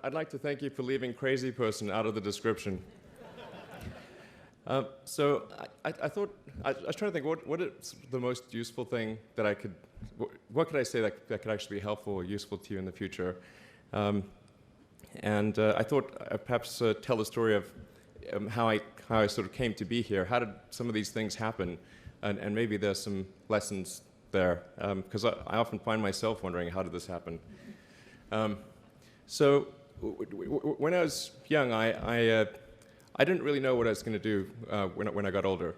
I'd like to thank you for leaving crazy person out of the description. So I thought, I was trying to think, what is the most useful thing that I could, what could I say that could actually be helpful or useful to you in the future? And I thought I'd perhaps tell the story of how I sort of came to be here. How did some of these things happen? And maybe there's some lessons there, because I often find myself wondering, how did this happen? So when I was young, I didn't really know what I was going to do when I got older.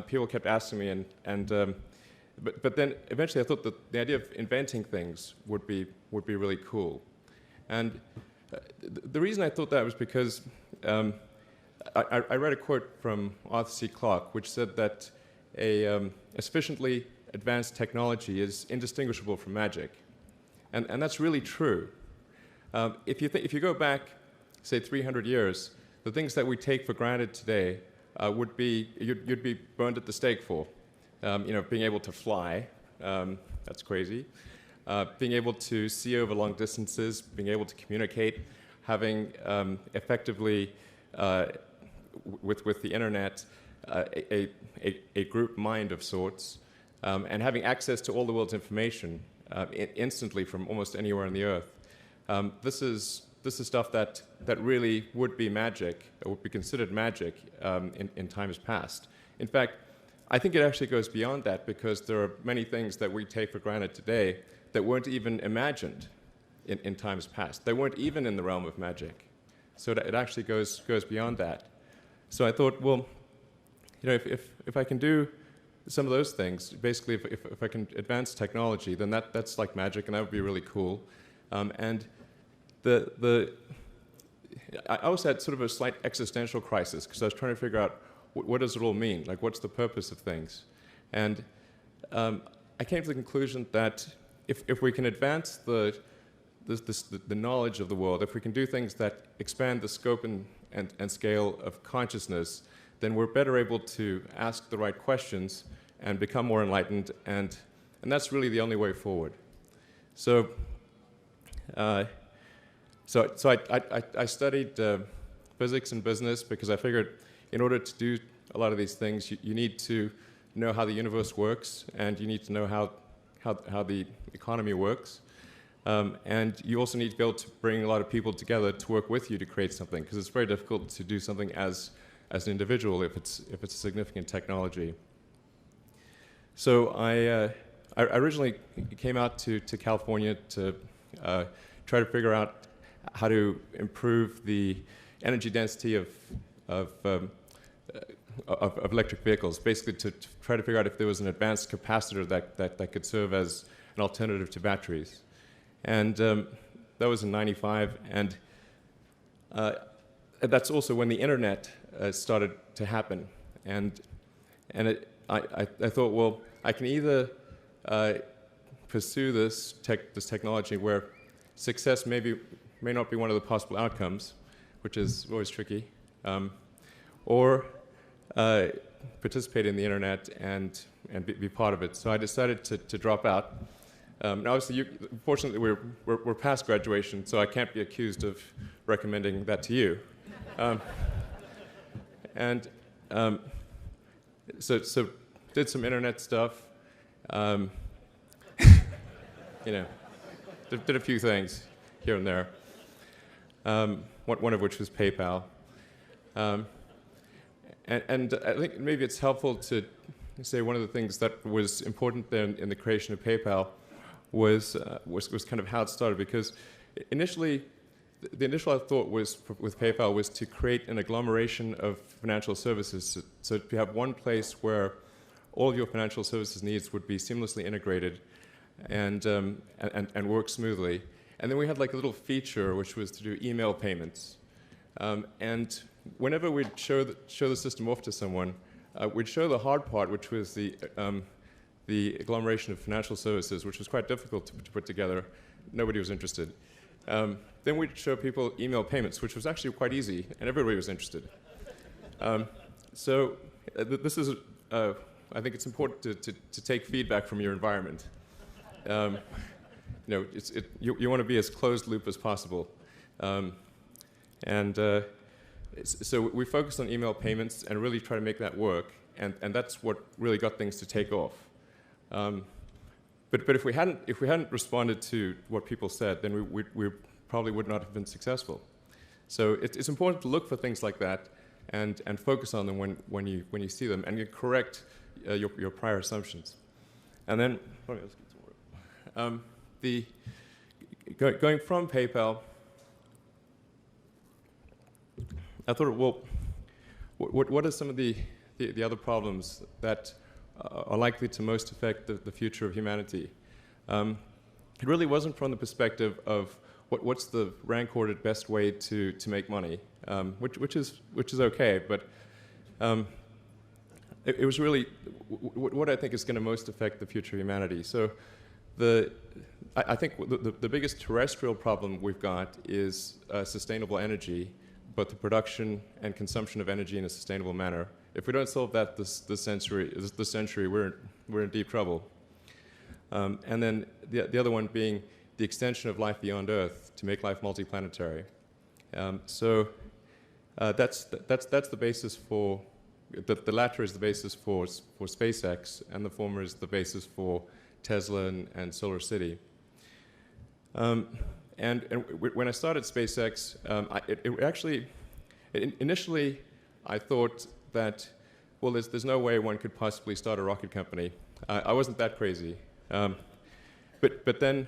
People kept asking me, but then eventually I thought that the idea of inventing things would be really cool. And the reason I thought that was because I read a quote from Arthur C. Clarke, which said that a sufficiently advanced technology is indistinguishable from magic, and that's really true. If you go back, say, 300 years, the things that we take for granted today would be you'd be burned at the stake for. Being able to fly, that's crazy. Being able to see over long distances, being able to communicate, having effectively with the internet a group mind of sorts, and having access to all the world's information instantly from almost anywhere on the earth. This is stuff that really would be magic, or would be considered magic in times past. In fact, I think it actually goes beyond that, because there are many things that we take for granted today that weren't even imagined in times past. They weren't even in the realm of magic. So it actually goes beyond that. So I thought, well, if I can do some of those things, basically if I can advance technology, then that's like magic, and that would be really cool. And I also had sort of a slight existential crisis, because I was trying to figure out what does it all mean? Like, what's the purpose of things? And I came to the conclusion that if we can advance the knowledge of the world, if we can do things that expand the scope and scale of consciousness, then we're better able to ask the right questions and become more enlightened, and that's really the only way forward. So I studied physics and business, because I figured in order to do a lot of these things, you need to know how the universe works, and you need to know how the economy works. And you also need to be able to bring a lot of people together to work with you to create something, because it's very difficult to do something as an individual if it's a significant technology. So I originally came out to California to try to figure out how to improve the energy density of electric vehicles, basically to try to figure out if there was an advanced capacitor that could serve as an alternative to batteries. And that was in '95, and that's also when the internet started to happen. And I thought, well, I can either pursue this technology where success may not be one of the possible outcomes, which is always tricky, or participate in the internet and be part of it. So I decided to drop out. Now, obviously, fortunately, we're past graduation, so I can't be accused of recommending that to you. So did some internet stuff. Did a few things here and there. One of which was PayPal. And I think maybe it's helpful to say one of the things that was important then in the creation of PayPal was kind of how it started, because initially, the initial thought was with PayPal was to create an agglomeration of financial services, so to have one place where all of your financial services needs would be seamlessly integrated and work smoothly. And then we had like a little feature which was to do email payments, and whenever we'd show the system off to someone, we'd show the hard part, which was the agglomeration of financial services, which was quite difficult to put together. Nobody was interested. Then we'd show people email payments, which was actually quite easy, and everybody was interested. So this is, I think it's important to take feedback from your environment. You want to be as closed loop as possible. So we focused on email payments and really try to make that work, and that's what really got things to take off. But if we hadn't responded to what people said, then we probably would not have been successful. So it's important to look for things like that and focus on them when you see them, and you correct your prior assumptions. And then going from PayPal, I thought, well, what are some of the other problems that are likely to most affect the future of humanity? It really wasn't from the perspective of what's the rank-ordered best way to make money, which is okay, but it was really what I think is going to most affect the future of humanity. So I think the biggest terrestrial problem we've got is sustainable energy, but the production and consumption of energy in a sustainable manner. If we don't solve that this century, we're in deep trouble. And then the other one being the extension of life beyond Earth to make life multiplanetary. So that's the basis for the latter is the basis for SpaceX, and the former is the basis for Tesla and Solar City. And when I started SpaceX, initially I thought that, well, there's no way one could possibly start a rocket company. I wasn't that crazy. But then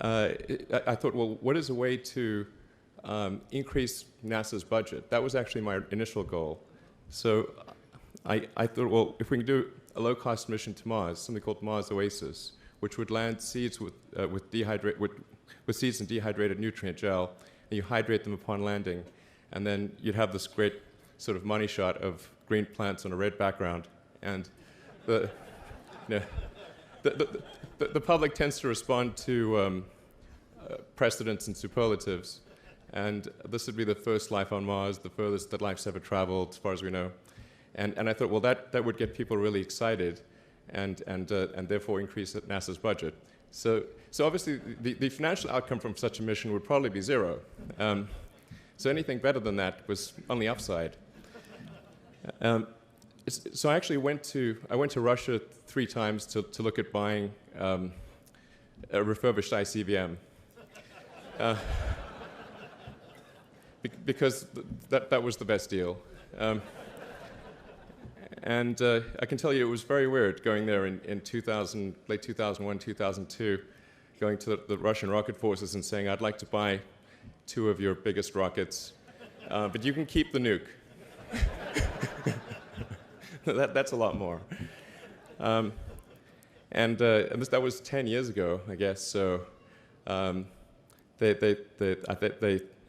I thought, well, what is a way to increase NASA's budget? That was actually my initial goal. So I thought, well, if we can do a low-cost mission to Mars, something called Mars Oasis, which would land seeds with seeds and dehydrated nutrient gel, and you hydrate them upon landing, and then you'd have this great sort of money shot of green plants on a red background, and the public tends to respond to precedents and superlatives, and this would be the first life on Mars, the furthest that life's ever traveled, as far as we know. And I thought, well, that would get people really excited, and therefore increase NASA's budget. So obviously, the financial outcome from such a mission would probably be zero. So anything better than that was on the upside. So I actually went to Russia 3 times to look at buying a refurbished ICBM. Because that was the best deal. And I can tell you it was very weird going there in late 2001, 2002, going to the Russian rocket forces and saying, I'd like to buy 2 of your biggest rockets, but you can keep the nuke. That's a lot more. That was 10 years ago, I guess, so they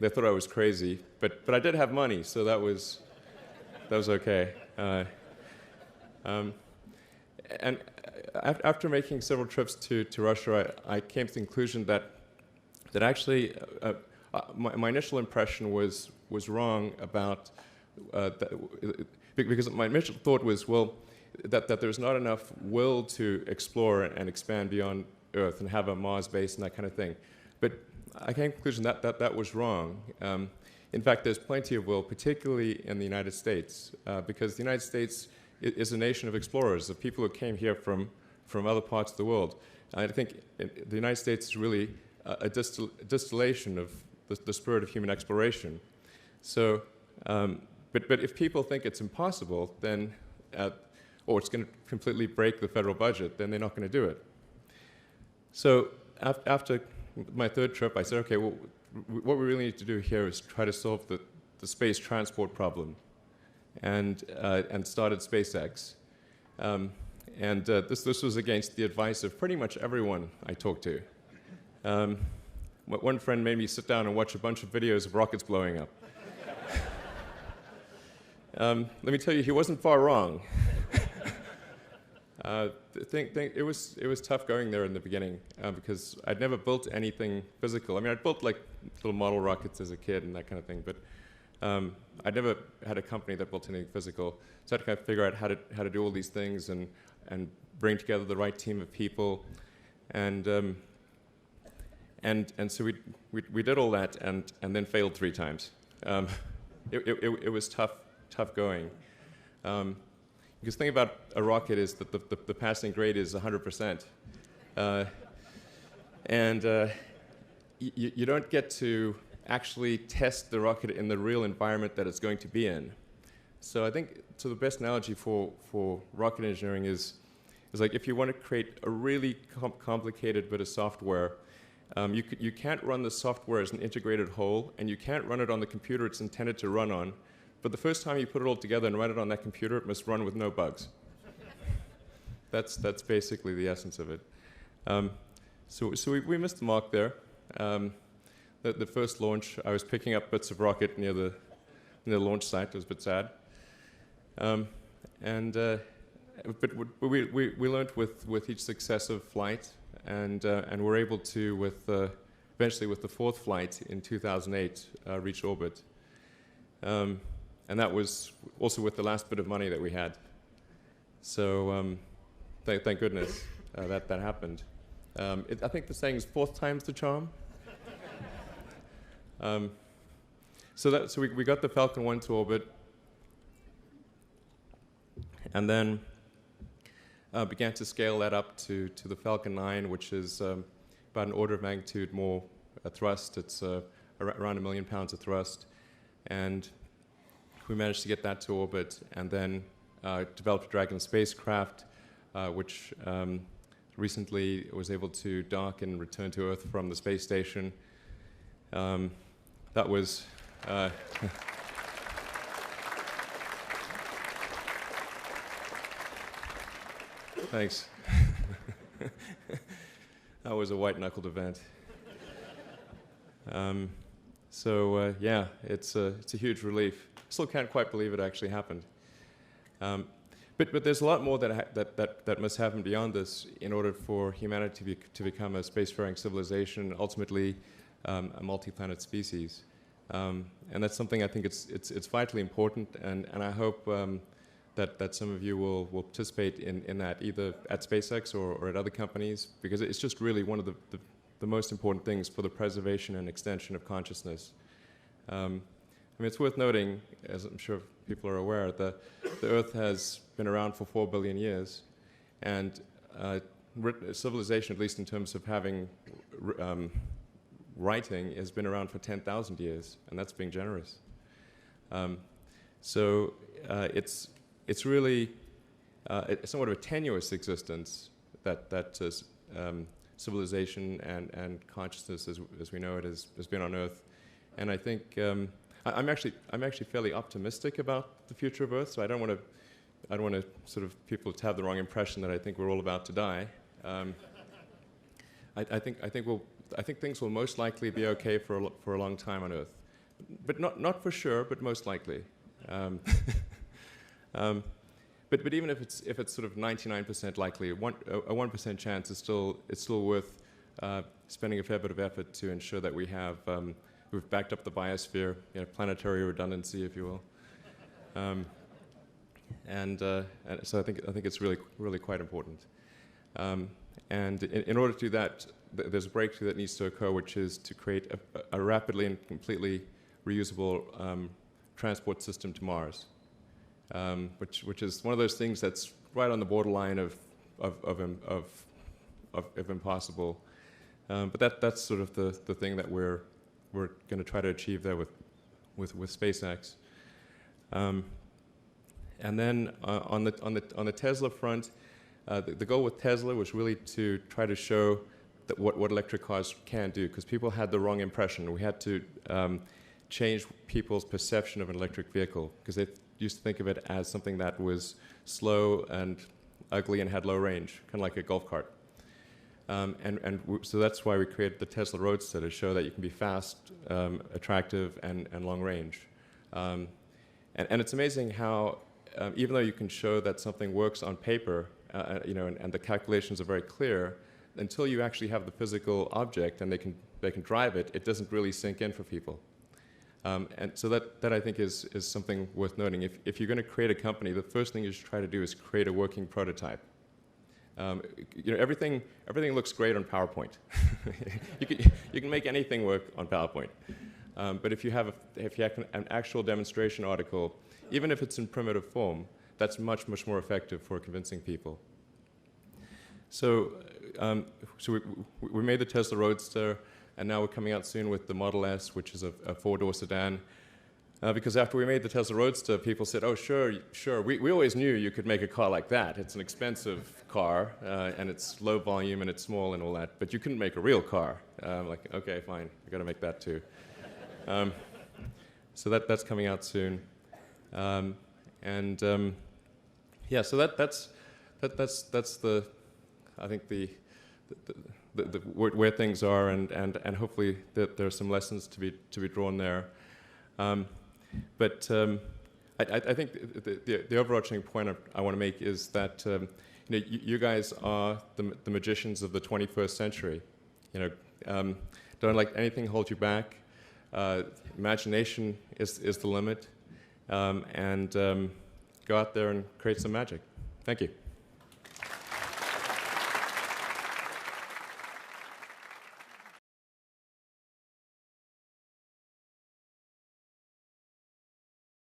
thought I was crazy, but I did have money, so that was okay. And after making several trips to Russia, I came to the conclusion that actually my initial impression was wrong about because my initial thought was, well, that there's not enough will to explore and expand beyond Earth and have a Mars base and that kind of thing. But I came to the conclusion that was wrong. In fact, there's plenty of will, particularly in the United States, because the United States is a nation of explorers, of people who came here from other parts of the world. And I think the United States is really a distillation of the spirit of human exploration. So, but if people think it's impossible, then, or it's going to completely break the federal budget, then they're not going to do it. So after my 3rd trip, I said, okay, well, what we really need to do here is try to solve the space transport problem, and started SpaceX. This was against the advice of pretty much everyone I talked to. One friend made me sit down and watch a bunch of videos of rockets blowing up. Let me tell you, he wasn't far wrong. It was tough going there in the beginning because I'd never built anything physical. I mean, I'd built like little model rockets as a kid and that kind of thing, but I'd never had a company that built anything physical. So I had to kind of figure out how to do all these things and bring together the right team of people. And And so we did all that and then failed 3 times. It was tough going. Because the thing about a rocket is that the passing grade is 100%. You don't get to actually test the rocket in the real environment that it's going to be in. So I think the best analogy for rocket engineering is like if you want to create a really complicated bit of software, you can't run the software as an integrated whole, and you can't run it on the computer it's intended to run on. But the first time you put it all together and run it on that computer, it must run with no bugs. That's basically the essence of it. So we missed the mark there. The first launch, I was picking up bits of rocket near the launch site. It was a bit sad. But we learned with each successive flight, and we're able to, eventually with the 4th flight in 2008, reach orbit. And that was also with the last bit of money that we had. So thank goodness that happened. I think the saying is 4th time's the charm. So we got the Falcon 1 to orbit, and then began to scale that up to the Falcon 9, which is about an order of magnitude more thrust. It's around 1 million pounds of thrust. And we managed to get that to orbit, and then developed a Dragon spacecraft, which recently was able to dock and return to Earth from the space station. That was... Thanks. That was a white-knuckled event. Yeah, it's a huge relief. Still can't quite believe it actually happened. But there's a lot more that must happen beyond this in order for humanity to become a spacefaring civilization, ultimately a multi-planet species. And that's something I think it's vitally important, and I hope that some of you will participate in that, either at SpaceX or at other companies, because it's just really one of the most important things for the preservation and extension of consciousness. I mean, it's worth noting, as I'm sure people are aware, the Earth has been around for 4 billion years, and civilization, at least in terms of having writing, has been around for 10,000 years, and that's being generous. It's really it's somewhat of a tenuous existence that civilization and consciousness, as we know it, has been on Earth, and I think. I'm actually fairly optimistic about the future of Earth, so I don't want to sort of people to have the wrong impression that I think we're all about to die. I think things will most likely be okay for a long time on Earth, but not for sure, but most likely. But even if it's sort of 99% likely, a 1% chance is still worth spending a fair bit of effort to ensure that we've backed up the biosphere, planetary redundancy, if you will, and so I think it's really quite important. And in order to do that, there's a breakthrough that needs to occur, which is to create a rapidly and completely reusable transport system to Mars, which is one of those things that's right on the borderline of impossible. But that's sort of the thing that we're going to try to achieve there with SpaceX. And then on the Tesla front, the goal with Tesla was really to try to show that what electric cars can do, because people had the wrong impression. We had to change people's perception of an electric vehicle, because they used to think of it as something that was slow and ugly and had low range, kind of like a golf cart. So that's why we created the Tesla Roadster, to show that you can be fast, attractive, and long range. And it's amazing how, even though you can show that something works on paper, and the calculations are very clear, until you actually have the physical object and they can drive it, it doesn't really sink in for people. And so that I think is something worth noting. If you're going to create a company, the first thing you should try to do is create a working prototype. Everything looks great on PowerPoint. you can make anything work on PowerPoint. But if you have an actual demonstration article, even if it's in primitive form, that's much, much more effective for convincing people. So, we made the Tesla Roadster, and now we're coming out soon with the Model S, which is a four-door sedan. Because after we made the Tesla Roadster, people said, oh, sure, we always knew you could make a car like that. It's an expensive car, and it's low volume, and it's small and all that, but you couldn't make a real car. Like, okay, fine, we've got to make that too. So that's coming out soon. Yeah, so that's the, I think the where things are, and hopefully there are some lessons to be drawn there. But I think the overarching point I want to make is that you guys are the magicians of the 21st century. Don't let anything hold you back. Imagination is the limit, and go out there and create some magic. Thank you.